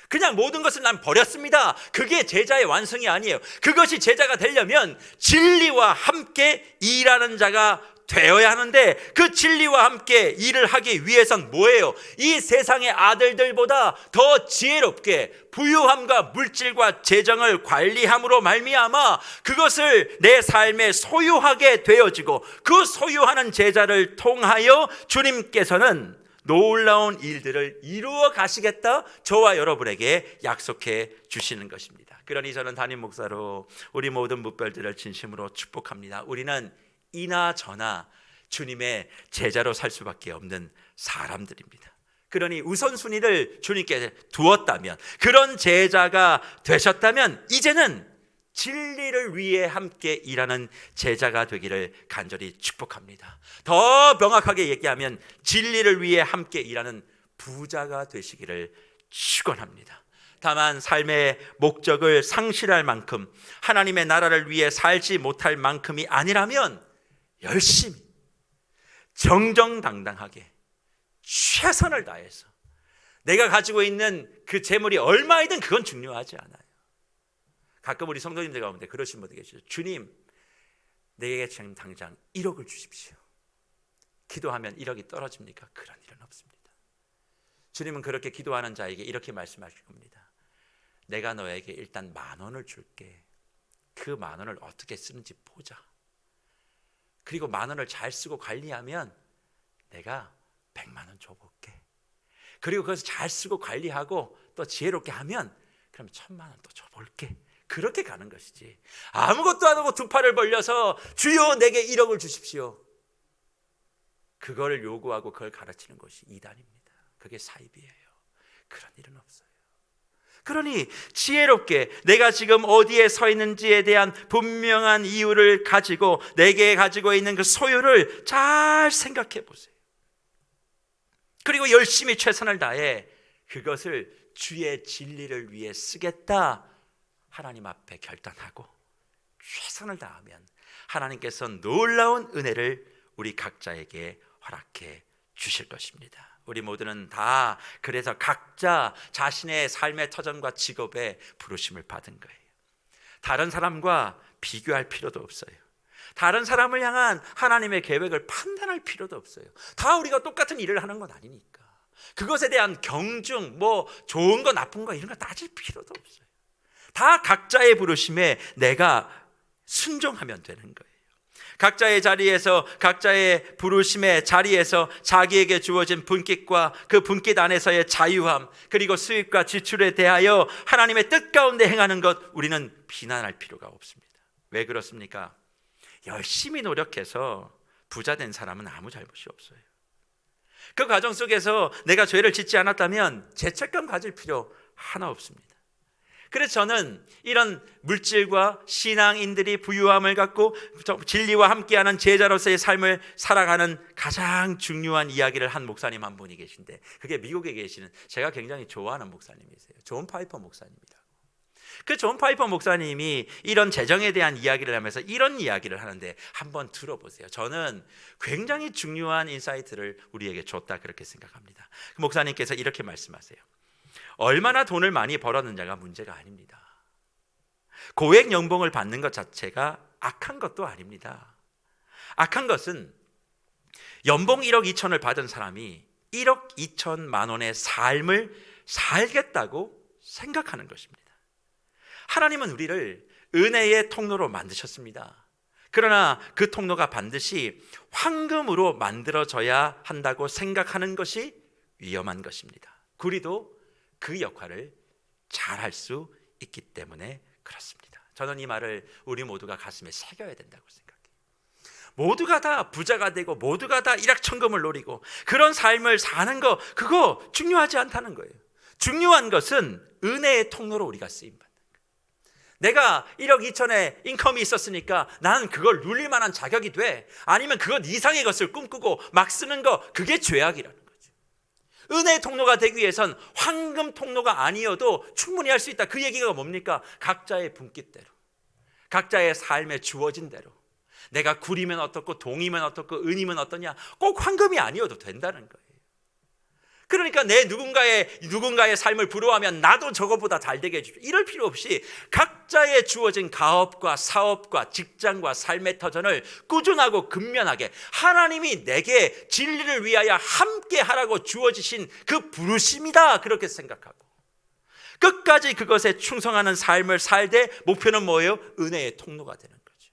S1: 그냥 모든 것을 난 버렸습니다, 그게 제자의 완성이 아니에요. 그것이 제자가 되려면 진리와 함께 일하는 자가 되어야 하는데, 그 진리와 함께 일을 하기 위해선 뭐예요? 이 세상의 아들들보다 더 지혜롭게 부유함과 물질과 재정을 관리함으로 말미암아 그것을 내 삶에 소유하게 되어지고, 그 소유하는 제자를 통하여 주님께서는 놀라운 일들을 이루어 가시겠다, 저와 여러분에게 약속해 주시는 것입니다. 그러니 저는 담임 목사로 우리 모든 묵별들을 진심으로 축복합니다. 우리는 이나 저나 주님의 제자로 살 수밖에 없는 사람들입니다. 그러니 우선순위를 주님께 두었다면, 그런 제자가 되셨다면 이제는 진리를 위해 함께 일하는 제자가 되기를 간절히 축복합니다. 더 명확하게 얘기하면 진리를 위해 함께 일하는 부자가 되시기를 축원합니다. 다만 삶의 목적을 상실할 만큼, 하나님의 나라를 위해 살지 못할 만큼이 아니라면 열심히 정정당당하게 최선을 다해서 내가 가지고 있는 그 재물이 얼마이든 그건 중요하지 않아요. 가끔 우리 성도님들 가운데 그러신 분들 계시죠. 주님, 내게 지금 당장 1억을 주십시오. 기도하면 1억이 떨어집니까? 그런 일은 없습니다. 주님은 그렇게 기도하는 자에게 이렇게 말씀하실 겁니다. 내가 너에게 일단 10,000원을 줄게. 그 10,000원을 어떻게 쓰는지 보자. 그리고 10,000원을 잘 쓰고 관리하면 내가 100,000원 줘볼게. 그리고 그것을 잘 쓰고 관리하고 또 지혜롭게 하면 그럼 1,000,000원 또 줘볼게. 그렇게 가는 것이지, 아무것도 안 하고 두 팔을 벌려서 주여 내게 1억을 주십시오, 그걸 요구하고 그걸 가르치는 것이 이단입니다. 그게 사입이에요. 그런 일은 없어요. 그러니 지혜롭게 내가 지금 어디에 서 있는지에 대한 분명한 이유를 가지고 내게 가지고 있는 그 소유를 잘 생각해 보세요. 그리고 열심히 최선을 다해 그것을 주의 진리를 위해 쓰겠다 하나님 앞에 결단하고 최선을 다하면 하나님께서 놀라운 은혜를 우리 각자에게 허락해 주실 것입니다. 우리 모두는 다 그래서 각자 자신의 삶의 터전과 직업에 부르심을 받은 거예요. 다른 사람과 비교할 필요도 없어요. 다른 사람을 향한 하나님의 계획을 판단할 필요도 없어요. 다 우리가 똑같은 일을 하는 건 아니니까 그것에 대한 경중, 뭐 좋은 거 나쁜 거 이런 거 따질 필요도 없어요. 다 각자의 부르심에 내가 순종하면 되는 거예요. 각자의 자리에서, 각자의 부르심의 자리에서 자기에게 주어진 분깃과 그 분깃 안에서의 자유함, 그리고 수입과 지출에 대하여 하나님의 뜻 가운데 행하는 것, 우리는 비난할 필요가 없습니다. 왜 그렇습니까? 열심히 노력해서 부자 된 사람은 아무 잘못이 없어요. 그 과정 속에서 내가 죄를 짓지 않았다면 죄책감 가질 필요 하나 없습니다. 그래서 저는 이런 물질과 신앙인들이 부유함을 갖고 진리와 함께하는 제자로서의 삶을 살아가는 가장 중요한 이야기를 한 목사님 한 분이 계신데, 그게 미국에 계시는 제가 굉장히 좋아하는 목사님이세요. 존 파이퍼 목사님이라고. 그 존 파이퍼 목사님이 이런 재정에 대한 이야기를 하면서 이런 이야기를 하는데 한번 들어보세요. 저는 굉장히 중요한 인사이트를 우리에게 줬다 그렇게 생각합니다. 그 목사님께서 이렇게 말씀하세요. 얼마나 돈을 많이 벌었느냐가 문제가 아닙니다. 고액 연봉을 받는 것 자체가 악한 것도 아닙니다. 악한 것은 연봉 1억 2천을 받은 사람이 1억 2천만 원의 삶을 살겠다고 생각하는 것입니다. 하나님은 우리를 은혜의 통로로 만드셨습니다. 그러나 그 통로가 반드시 황금으로 만들어져야 한다고 생각하는 것이 위험한 것입니다. 구리도 그 역할을 잘 할 수 있기 때문에 그렇습니다. 저는 이 말을 우리 모두가 가슴에 새겨야 된다고 생각해요. 모두가 다 부자가 되고 모두가 다 일확천금을 노리고 그런 삶을 사는 거, 그거 중요하지 않다는 거예요. 중요한 것은 은혜의 통로로 우리가 쓰임받는 거예요. 내가 1억 2천의 인컴이 있었으니까 나는 그걸 누릴 만한 자격이 돼, 아니면 그것 이상의 것을 꿈꾸고 막 쓰는 거, 그게 죄악이라는 거죠. 은혜의 통로가 되기 위해선 황금 통로가 아니어도 충분히 할 수 있다. 그 얘기가 뭡니까? 각자의 분깃대로, 각자의 삶에 주어진 대로, 내가 구리면 어떻고 동이면 어떻고 은이면 어떠냐, 꼭 황금이 아니어도 된다는 거예요. 그러니까 내 누군가의 삶을 부러워하면 나도 저거보다 잘 되게 해주십시오, 이럴 필요 없이 각자의 주어진 가업과 사업과 직장과 삶의 터전을 꾸준하고 근면하게 하나님이 내게 진리를 위하여 함께 하라고 주어지신 그 부르심이다, 그렇게 생각하고 끝까지 그것에 충성하는 삶을 살되 목표는 뭐예요? 은혜의 통로가 되는 거죠.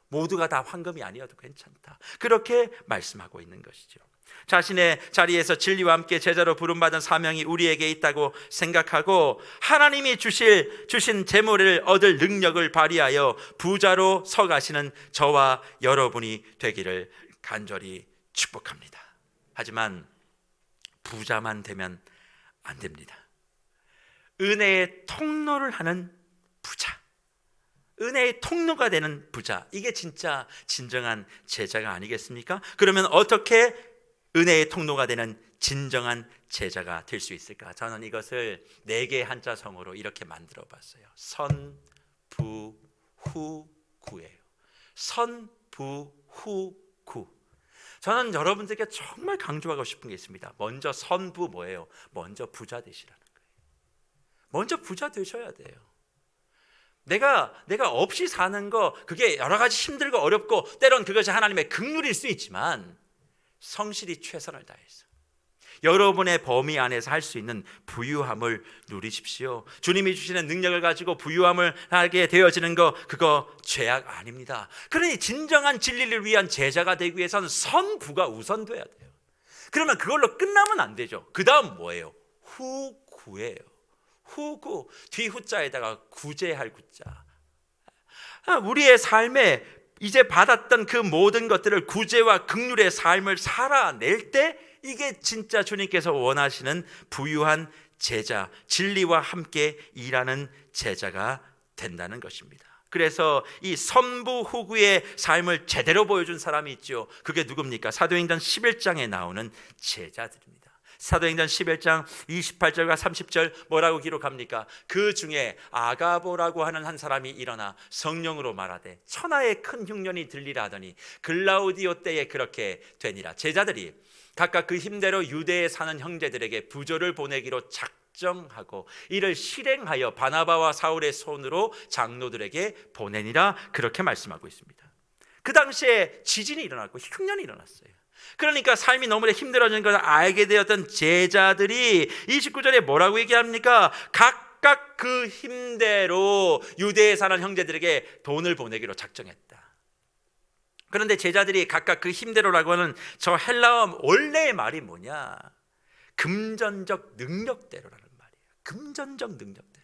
S1: 모두가 다 황금이 아니어도 괜찮다, 그렇게 말씀하고 있는 것이죠. 자신의 자리에서 진리와 함께 제자로 부름받은 사명이 우리에게 있다고 생각하고 하나님이 주신 재물을 얻을 능력을 발휘하여 부자로 서가시는 저와 여러분이 되기를 간절히 축복합니다. 하지만 부자만 되면 안 됩니다. 은혜의 통로를 하는 부자, 은혜의 통로가 되는 부자, 이게 진짜 진정한 제자가 아니겠습니까? 그러면 어떻게 은혜의 통로가 되는 진정한 제자가 될 수 있을까? 저는 이것을 4개의 한자성어로 이렇게 만들어 봤어요. 선, 부, 후, 구예요. 선, 부, 후, 구. 저는 여러분들께 정말 강조하고 싶은 게 있습니다. 먼저 선부 뭐예요? 먼저 부자 되시라는 거예요. 먼저 부자 되셔야 돼요. 내가 없이 사는 거, 그게 여러 가지 힘들고 어렵고 때론 그것이 하나님의 긍휼일 수 있지만 성실히 최선을 다해서 여러분의 범위 안에서 할 수 있는 부유함을 누리십시오. 주님이 주시는 능력을 가지고 부유함을 하게 되어지는 거, 그거 죄악 아닙니다. 그러니 진정한 진리를 위한 제자가 되기 위해서는 선부가 우선돼야 돼요. 그러면 그걸로 끝나면 안 되죠. 그 다음 뭐예요? 후구예요. 후구, 뒤후자에다가 구제할 구자. 우리의 삶에 이제 받았던 그 모든 것들을 구제와 긍휼의 삶을 살아낼 때, 이게 진짜 주님께서 원하시는 부유한 제자, 진리와 함께 일하는 제자가 된다는 것입니다. 그래서 이 선부후구의 삶을 제대로 보여준 사람이 있죠. 그게 누굽니까? 사도행전 11장에 나오는 제자들입니다. 사도행전 11장 28절과 30절 뭐라고 기록합니까? 그 중에 아가보라고 하는 한 사람이 일어나 성령으로 말하되 천하의 큰 흉년이 들리라 하더니 글라우디오 때에 그렇게 되니라. 제자들이 각각 그 힘대로 유대에 사는 형제들에게 부조를 보내기로 작정하고 이를 실행하여 바나바와 사울의 손으로 장로들에게 보내니라, 그렇게 말씀하고 있습니다. 그 당시에 지진이 일어났고 흉년이 일어났어요. 그러니까 삶이 너무나 힘들어지는 것을 알게 되었던 제자들이 29절에 뭐라고 얘기합니까? 각각 그 힘대로 유대에 사는 형제들에게 돈을 보내기로 작정했다. 그런데 제자들이 각각 그 힘대로라고 하는 저 헬라어 원래의 말이 뭐냐? 금전적 능력대로라는 말이에요. 금전적 능력대로.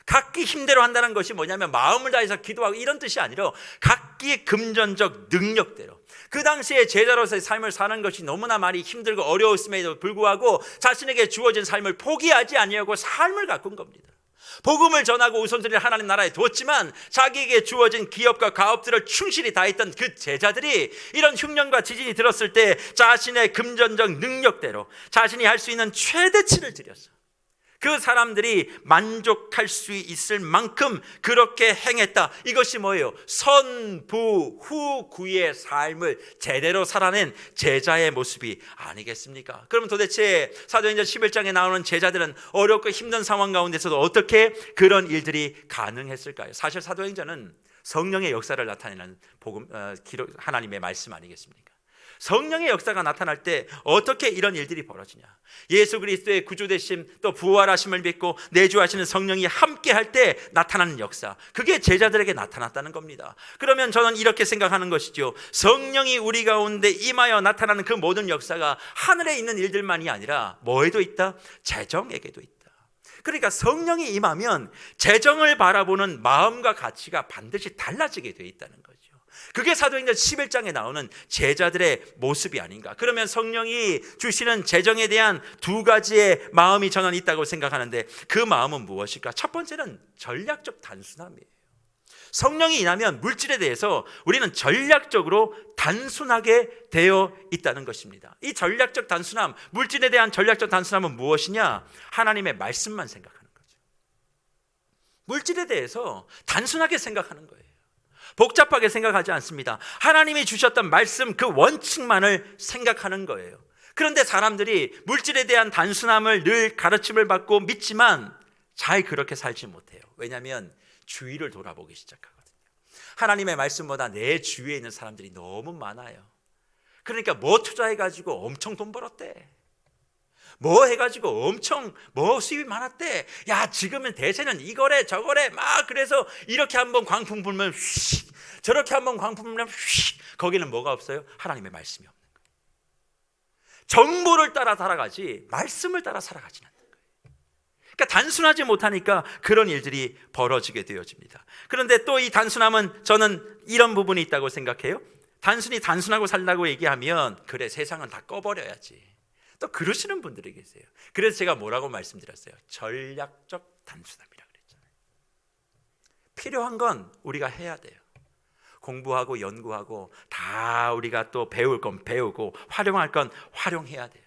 S1: 각기 힘대로 한다는 것이 뭐냐면 마음을 다해서 기도하고 이런 뜻이 아니라 각기 금전적 능력대로. 그 당시에 제자로서의 삶을 사는 것이 너무나 많이 힘들고 어려웠음에도 불구하고 자신에게 주어진 삶을 포기하지 아니하고 삶을 가꾼 겁니다. 복음을 전하고 우선순위를 하나님 나라에 두었지만 자기에게 주어진 기업과 가업들을 충실히 다했던 그 제자들이 이런 흉년과 지진이 들었을 때 자신의 금전적 능력대로 자신이 할 수 있는 최대치를 들여서 그 사람들이 만족할 수 있을 만큼 그렇게 행했다. 이것이 뭐예요? 선부후구의 삶을 제대로 살아낸 제자의 모습이 아니겠습니까? 그러면 도대체 사도행전 11장에 나오는 제자들은 어렵고 힘든 상황 가운데서도 어떻게 그런 일들이 가능했을까요? 사실 사도행전은 성령의 역사를 나타내는 복음, 기록, 하나님의 말씀 아니겠습니까? 성령의 역사가 나타날 때 어떻게 이런 일들이 벌어지냐? 예수 그리스도의 구주되심 또 부활하심을 믿고 내주하시는 성령이 함께 할 때 나타나는 역사, 그게 제자들에게 나타났다는 겁니다. 그러면 저는 이렇게 생각하는 것이죠. 성령이 우리 가운데 임하여 나타나는 그 모든 역사가 하늘에 있는 일들만이 아니라 뭐에도 있다? 재정에게도 있다. 그러니까 성령이 임하면 재정을 바라보는 마음과 가치가 반드시 달라지게 돼 있다는 거죠. 그게 사도행전 11장에 나오는 제자들의 모습이 아닌가. 그러면 성령이 주시는 재정에 대한 두 가지의 마음이 저는 있다고 생각하는데, 그 마음은 무엇일까? 첫 번째는 전략적 단순함이에요. 성령이 임하면 물질에 대해서 우리는 전략적으로 단순하게 되어 있다는 것입니다. 이 전략적 단순함, 물질에 대한 전략적 단순함은 무엇이냐? 하나님의 말씀만 생각하는 거죠. 물질에 대해서 단순하게 생각하는 거예요. 복잡하게 생각하지 않습니다. 하나님이 주셨던 말씀 그 원칙만을 생각하는 거예요. 그런데 사람들이 물질에 대한 단순함을 늘 가르침을 받고 믿지만 잘 그렇게 살지 못해요. 왜냐하면 주위를 돌아보기 시작하거든요. 하나님의 말씀보다 내 주위에 있는 사람들이 너무 많아요. 그러니까 뭐 투자해가지고 엄청 돈 벌었대, 뭐 해가지고 엄청 뭐 수입이 많았대, 야 지금은 대세는 이거래 저거래 막, 그래서 이렇게 한번 광풍 불면 휙, 저렇게 한번 광풍 불면 휙. 거기는 뭐가 없어요? 하나님의 말씀이 없는 거예요. 정보를 따라 살아가지 말씀을 따라 살아가지는 않는 거예요. 그러니까 단순하지 못하니까 그런 일들이 벌어지게 되어집니다. 그런데 또 이 단순함은 저는 이런 부분이 있다고 생각해요. 단순히 단순하고 살라고 얘기하면 그래 세상은 다 꺼버려야지, 또 그러시는 분들이 계세요. 그래서 제가 뭐라고 말씀드렸어요? 전략적 단순함이라고 그랬잖아요. 필요한 건 우리가 해야 돼요. 공부하고 연구하고 다 우리가 또 배울 건 배우고 활용할 건 활용해야 돼요.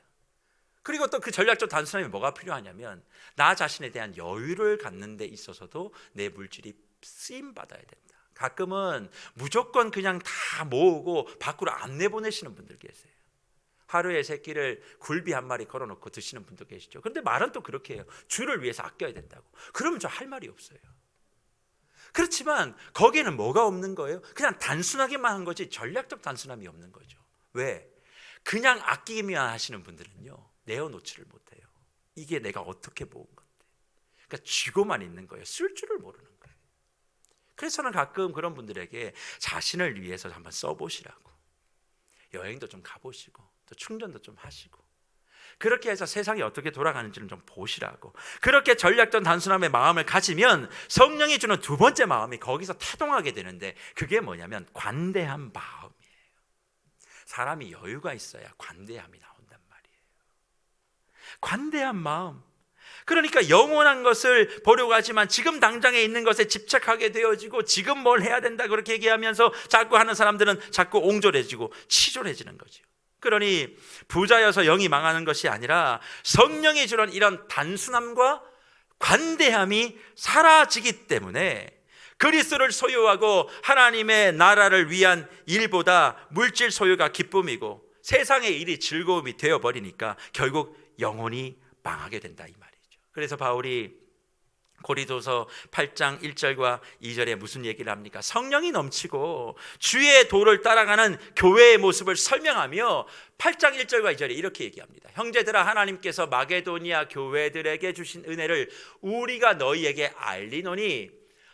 S1: 그리고 또 그 전략적 단순함이 뭐가 필요하냐면, 나 자신에 대한 여유를 갖는 데 있어서도 내 물질이 쓰임받아야 된다. 가끔은 무조건 그냥 다 모으고 밖으로 안 내보내시는 분들 계세요. 하루에 세 끼를 굴비 한 마리 걸어놓고 드시는 분도 계시죠. 그런데 말은 또 그렇게 해요. 주를 위해서 아껴야 된다고. 그러면 저 할 말이 없어요. 그렇지만 거기에는 뭐가 없는 거예요? 그냥 단순하게만 한 거지 전략적 단순함이 없는 거죠. 왜? 그냥 아끼기만 하시는 분들은요, 내어놓지를 못해요. 이게 내가 어떻게 모은 건데. 그러니까 쥐고만 있는 거예요. 쓸 줄을 모르는 거예요. 그래서 저는 가끔 그런 분들에게 자신을 위해서 한번 써보시라고, 여행도 좀 가보시고 또 충전도 좀 하시고, 그렇게 해서 세상이 어떻게 돌아가는지를 좀 보시라고, 그렇게 전략적 단순함의 마음을 가지면 성령이 주는 두 번째 마음이 거기서 태동하게 되는데, 그게 뭐냐면 관대한 마음이에요. 사람이 여유가 있어야 관대함이 나온단 말이에요. 관대한 마음. 그러니까 영원한 것을 보려고 하지만 지금 당장에 있는 것에 집착하게 되어지고, 지금 뭘 해야 된다 그렇게 얘기하면서 자꾸 하는 사람들은 자꾸 옹졸해지고 치졸해지는 거죠. 그러니 부자여서 영이 망하는 것이 아니라 성령이 주는 이런 단순함과 관대함이 사라지기 때문에 그리스도를 소유하고 하나님의 나라를 위한 일보다 물질 소유가 기쁨이고 세상의 일이 즐거움이 되어버리니까 결국 영혼이 망하게 된다, 이 말이죠. 그래서 바울이 고린도서 8장 1절과 2절에 무슨 얘기를 합니까? 성령이 넘치고 주의 도를 따라가는 교회의 모습을 설명하며 8장 1절과 2절에 이렇게 얘기합니다. 형제들아, 하나님께서 마게도니아 교회들에게 주신 은혜를 우리가 너희에게 알리노니,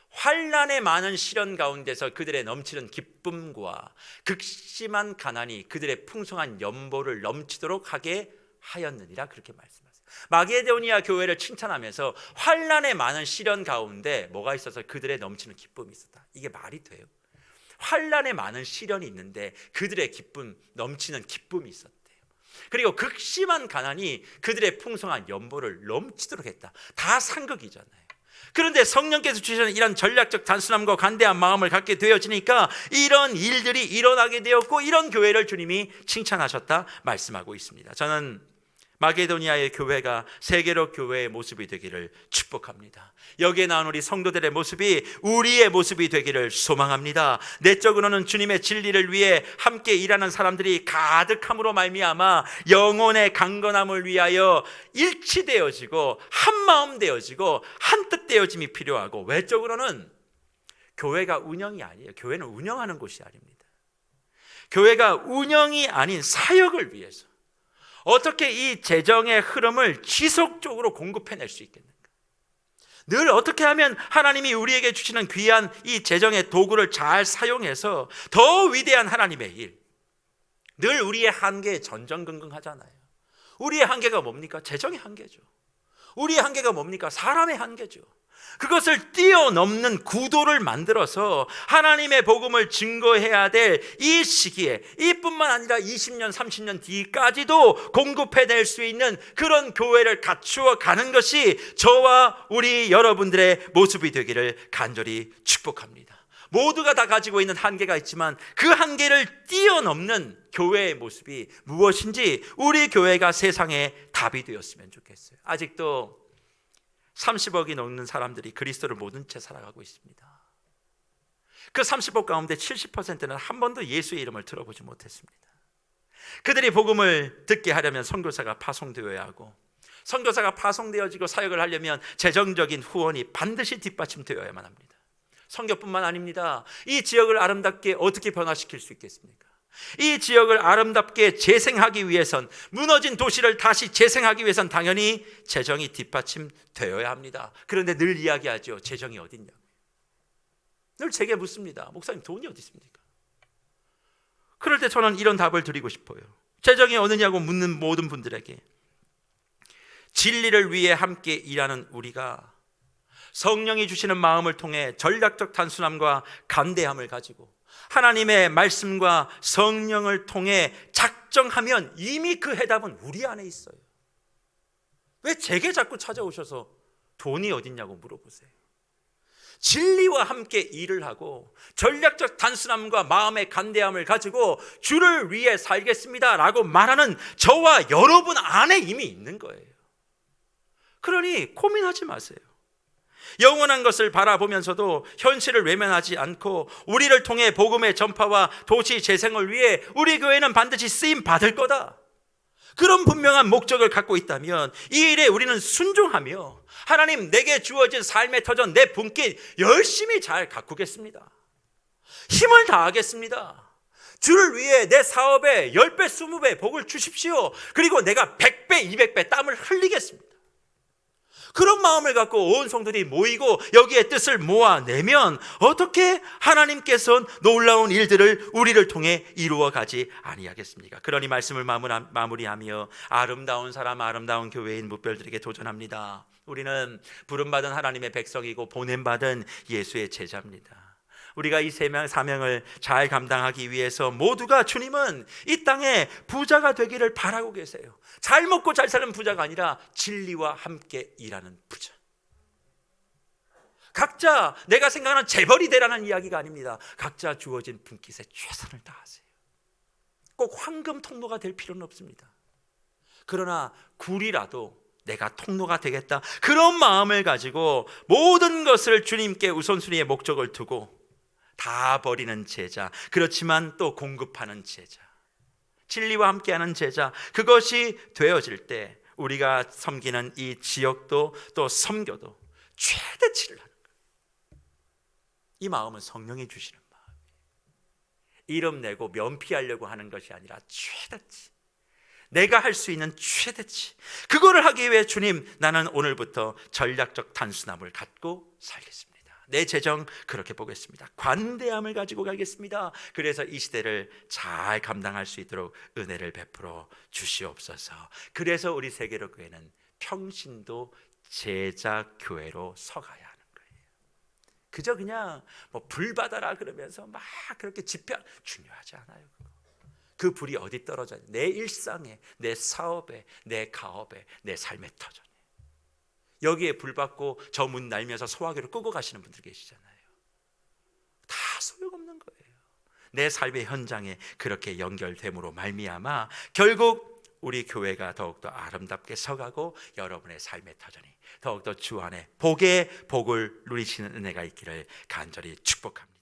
S1: 환난의 많은 시련 가운데서 그들의 넘치는 기쁨과 극심한 가난이 그들의 풍성한 연보를 넘치도록 하게 하였느니라, 그렇게 말씀하셨습니다. 마게도니아 교회를 칭찬하면서 환난의 많은 시련 가운데 뭐가 있어서 그들의 넘치는 기쁨이 있었다. 이게 말이 돼요? 환난의 많은 시련이 있는데 그들의 기쁨, 넘치는 기쁨이 있었대요. 그리고 극심한 가난이 그들의 풍성한 연보를 넘치도록 했다. 다 상극이잖아요. 그런데 성령께서 주시는 이런 전략적 단순함과 관대한 마음을 갖게 되어지니까 이런 일들이 일어나게 되었고, 이런 교회를 주님이 칭찬하셨다 말씀하고 있습니다. 저는 마게도니아의 교회가 세계로 교회의 모습이 되기를 축복합니다. 여기에 나온 우리 성도들의 모습이 우리의 모습이 되기를 소망합니다. 내적으로는 주님의 진리를 위해 함께 일하는 사람들이 가득함으로 말미암아 영혼의 강건함을 위하여 일치되어지고 한마음 되어지고 한뜻 되어짐이 필요하고, 외적으로는 교회가 운영이 아니에요. 교회는 운영하는 곳이 아닙니다. 교회가 운영이 아닌 사역을 위해서 어떻게 이 재정의 흐름을 지속적으로 공급해낼 수 있겠는가? 늘 어떻게 하면 하나님이 우리에게 주시는 귀한 이 재정의 도구를 잘 사용해서 더 위대한 하나님의 일, 늘 우리의 한계에 전전긍긍하잖아요. 우리의 한계가 뭡니까? 재정의 한계죠. 우리의 한계가 뭡니까? 사람의 한계죠. 그것을 뛰어넘는 구도를 만들어서 하나님의 복음을 증거해야 될 이 시기에, 이뿐만 아니라 20년, 30년 뒤까지도 공급해낼 수 있는 그런 교회를 갖추어 가는 것이 저와 우리 여러분들의 모습이 되기를 간절히 축복합니다. 모두가 다 가지고 있는 한계가 있지만 그 한계를 뛰어넘는 교회의 모습이 무엇인지 우리 교회가 세상의 답이 되었으면 좋겠어요. 아직도 30억이 넘는 사람들이 그리스도를 모른 채 살아가고 있습니다. 그 30억 가운데 70%는 한 번도 예수의 이름을 들어보지 못했습니다. 그들이 복음을 듣게 하려면 선교사가 파송되어야 하고, 선교사가 파송되어지고 사역을 하려면 재정적인 후원이 반드시 뒷받침되어야만 합니다. 선교뿐만 아닙니다. 이 지역을 아름답게 어떻게 변화시킬 수 있겠습니까? 이 지역을 아름답게 재생하기 위해선, 무너진 도시를 다시 재생하기 위해선 당연히 재정이 뒷받침되어야 합니다. 그런데 늘 이야기하죠. 재정이 어딨냐고. 늘 제게 묻습니다. 목사님, 돈이 어디 있습니까? 그럴 때 저는 이런 답을 드리고 싶어요. 재정이 어느냐고 묻는 모든 분들에게 진리를 위해 함께 일하는 우리가 성령이 주시는 마음을 통해 전략적 단순함과 간대함을 가지고 하나님의 말씀과 성령을 통해 작정하면 이미 그 해답은 우리 안에 있어요. 왜 제게 자꾸 찾아오셔서 돈이 어딨냐고 물어보세요? 진리와 함께 일을 하고 전략적 단순함과 마음의 간대함을 가지고 주를 위해 살겠습니다 라고 말하는 저와 여러분 안에 이미 있는 거예요. 그러니 고민하지 마세요. 영원한 것을 바라보면서도 현실을 외면하지 않고 우리를 통해 복음의 전파와 도시 재생을 위해 우리 교회는 반드시 쓰임 받을 거다, 그런 분명한 목적을 갖고 있다면 이 일에 우리는 순종하며 하나님 내게 주어진 삶의 터전, 내 분깃 열심히 잘 가꾸겠습니다. 힘을 다하겠습니다. 주를 위해 내 사업에 10배, 20배 복을 주십시오. 그리고 내가 100배, 200배 땀을 흘리겠습니다. 그런 마음을 갖고 온 성도들이 모이고 여기에 뜻을 모아내면 어떻게 하나님께서는 놀라운 일들을 우리를 통해 이루어 가지 아니하겠습니까? 그러니 말씀을 마무리하며 아름다운 사람, 아름다운 교회인 무별들에게 도전합니다. 우리는 부름받은 하나님의 백성이고 보냄받은 예수의 제자입니다. 우리가 이 사명을 잘 감당하기 위해서 모두가 주님은 이 땅에 부자가 되기를 바라고 계세요. 잘 먹고 잘 사는 부자가 아니라 진리와 함께 일하는 부자. 각자 내가 생각하는 재벌이 되라는 이야기가 아닙니다. 각자 주어진 분깃에 최선을 다하세요. 꼭 황금 통로가 될 필요는 없습니다. 그러나 굴이라도 내가 통로가 되겠다, 그런 마음을 가지고 모든 것을 주님께 우선순위의 목적을 두고 다 버리는 제자, 그렇지만 또 공급하는 제자, 진리와 함께하는 제자, 그것이 되어질 때 우리가 섬기는 이 지역도 또 섬겨도 최대치를 하는 거예요. 이 마음은 성령이 주시는 마음이에요. 이름 내고 면피하려고 하는 것이 아니라 최대치, 내가 할 수 있는 최대치, 그거를 하기 위해 주님, 나는 오늘부터 전략적 단순함을 갖고 살겠습니다. 내 재정 그렇게 보겠습니다. 관대함을 가지고 가겠습니다. 그래서 이 시대를 잘 감당할 수 있도록 은혜를 베풀어 주시옵소서. 그래서 우리 세계로 교회는 평신도 제자 교회로 서가야 하는 거예요. 그저 그냥 불 받아라 그러면서 막 그렇게 집회, 중요하지 않아요. 그 불이 어디 떨어져요? 내 일상에, 내 사업에, 내 가업에, 내 삶의 터전에. 여기에 불 받고 저 문 날면서 소화기를 끄고 가시는 분들 계시잖아요. 다 소용없는 거예요. 내 삶의 현장에 그렇게 연결됨으로 말미암아 결국 우리 교회가 더욱더 아름답게 서가고 여러분의 삶의 터전이 더욱더 주 안에 복의 복을 누리시는 은혜가 있기를 간절히 축복합니다.